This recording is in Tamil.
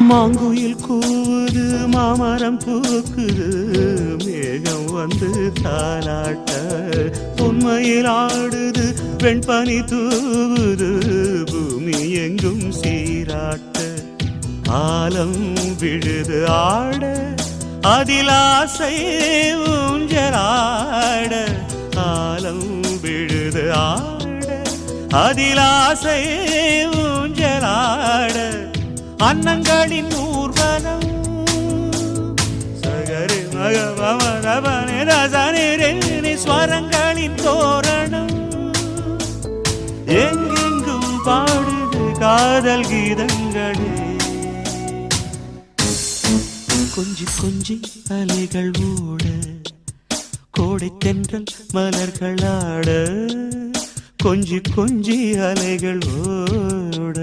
மாங்குயில் கூவுது மாமரம் பூக்குது மேகம் வந்து தாலாட்ட உண்மையில் ஆடுது வெண்பனி தூவுது பூமி எங்கும் சீராட்ட ஆலம் விழுது ஆட அதில் ஆசை ஊஞ்சலாட ஆலம் விழுது ஆட அதில் ஆசை ஊஞ்சலாட அன்னங்களின் ஊர்வலம் சகரி மகவமரபனி ஸ்வரங்களின் தோரணம் எங்கெங்கும் பாடுது காதல் கீதங்களே கொஞ்சி கொஞ்சி அலைகள் ஓட கோடை தென்றல் மலர்களாட கொஞ்சி கொஞ்சி அலைகள் ஓட